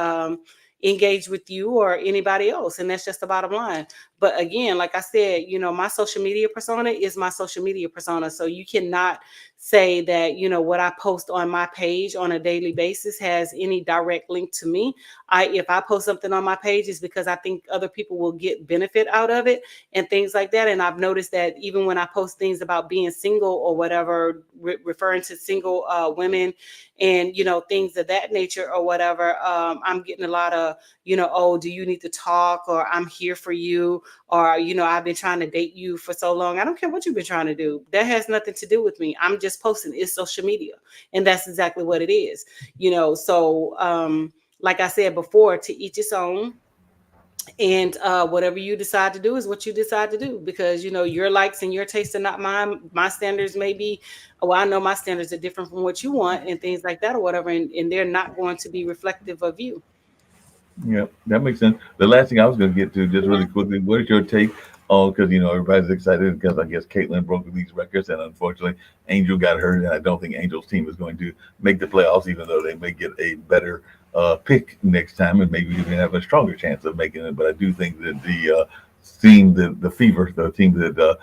engaged with you or anybody else. And that's just the bottom line. But again, like I said, my social media persona is my social media persona. So you cannot say that what I post on my page on a daily basis has any direct link to me. If I post something on my page, is because I think other people will get benefit out of it and things like that. And I've noticed that even when I post things about being single or whatever, referring to single women and things of that nature or whatever, I'm getting a lot of oh, do you need to talk, or I'm here for you, or I've been trying to date you for so long. I don't care what you've been trying to do. That has nothing to do with me. I'm just posting. It's social media, and that's exactly what it is. So like I said before, to each its own. And whatever you decide to do is what you decide to do, because your likes and your tastes are not mine. My standards may be, well, I know my standards are different from what you want and things like that or whatever, and they're not going to be reflective of you. Yeah, that makes sense. The last thing I was going to get to, just really Mhm. quickly, what is your take on, because everybody's excited because I guess Caitlin broke these records, and unfortunately Angel got hurt, and I don't think Angel's team is going to make the playoffs, even though they may get a better pick next time, and maybe even have a stronger chance of making it. But I do think that the team, the Fever, the team that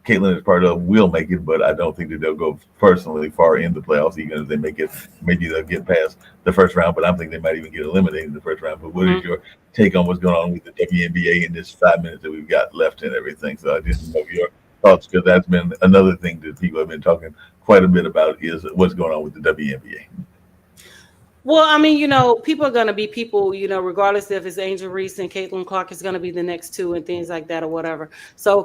Caitlin is part of, will make it, but I don't think that they'll go personally far in the playoffs, even if they make it. Maybe they'll get past the first round, but I think they might even get eliminated in the first round. But what is Mhm. your take on what's going on with the WNBA in this 5 minutes that we've got left and everything? So I just know your thoughts, because that's been another thing that people have been talking quite a bit about, is what's going on with the WNBA. Well, I mean, people are going to be people, regardless if it's Angel Reese and Caitlin Clark is going to be the next two and things like that or whatever. So,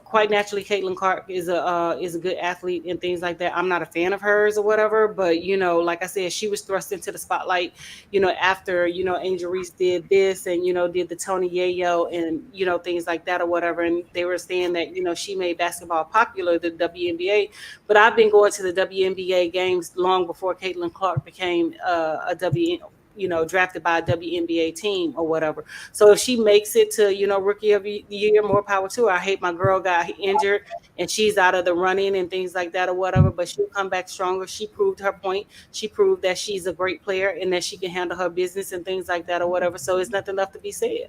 quite naturally, Caitlin Clark is a good athlete and things like that. I'm not a fan of hers or whatever, but like I said, she was thrust into the spotlight, after Angel Reese did this and did the Tony Yayo and things like that or whatever. And they were saying that she made basketball popular, the WNBA. But I've been going to the WNBA games long before Caitlin Clark became a drafted by a WNBA team or whatever. So if she makes it to, rookie of the year, more power to her. I hate my girl got injured and she's out of the running and things like that or whatever, but she'll come back stronger. She proved her point. She proved that she's a great player and that she can handle her business and things like that or whatever. So it's nothing left to be said.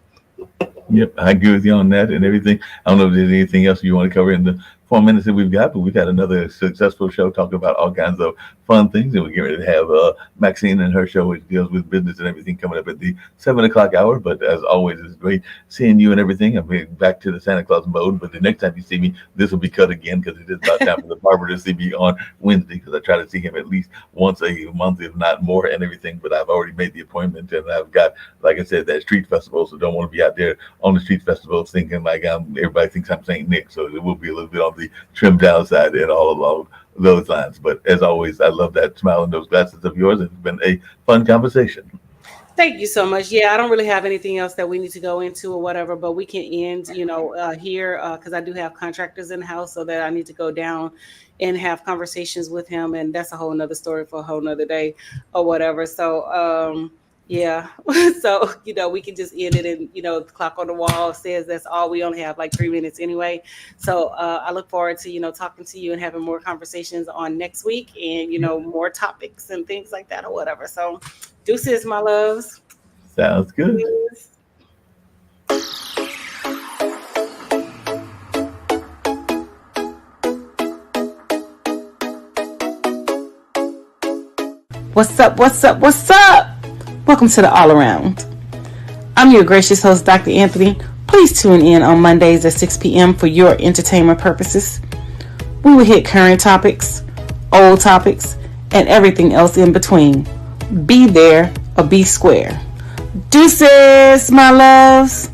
Yep, I agree with you on that and everything. I don't know if there's anything else you want to cover in the 4 minutes that we've got, but we've had another successful show talking about all kinds of fun things, and we're getting ready to have Maxine and her show, which deals with business and everything, coming up at the 7 o'clock hour. But as always, it's great seeing you and everything. I'm getting back to the Santa Claus mode, but the next time you see me, this will be cut again, because it is about time for the barber to see me on Wednesday, because I try to see him at least once a month, if not more, and everything. But I've already made the appointment, and I've got, like I said, that street festival, so don't want to be out there on the street festival thinking like everybody thinks I'm Saint Nick. So it will be a little bit on the trimmed down side and all along those lines. But as always, I love that smile and those glasses of yours. It's been a fun conversation. Thank you so much. Yeah, I don't really have anything else that we need to go into or whatever, but we can end, here because I do have contractors in the house, so that I need to go down and have conversations with him, and that's a whole nother story for a whole nother day or whatever. So, yeah, so we can just end it, and the clock on the wall says that's all. We only have like 3 minutes anyway, so I look forward to talking to you and having more conversations on next week, and more topics and things like that or whatever. So. Deuces, my loves. Sounds good. Yes. What's up? What's up? What's up? Welcome to the All Around. I'm your gracious host, Dr. Anthony. Please tune in on Mondays at 6 p.m. for your entertainment purposes. We will hit current topics, old topics, and everything else in between. Be there or be square. Deuces, my loves.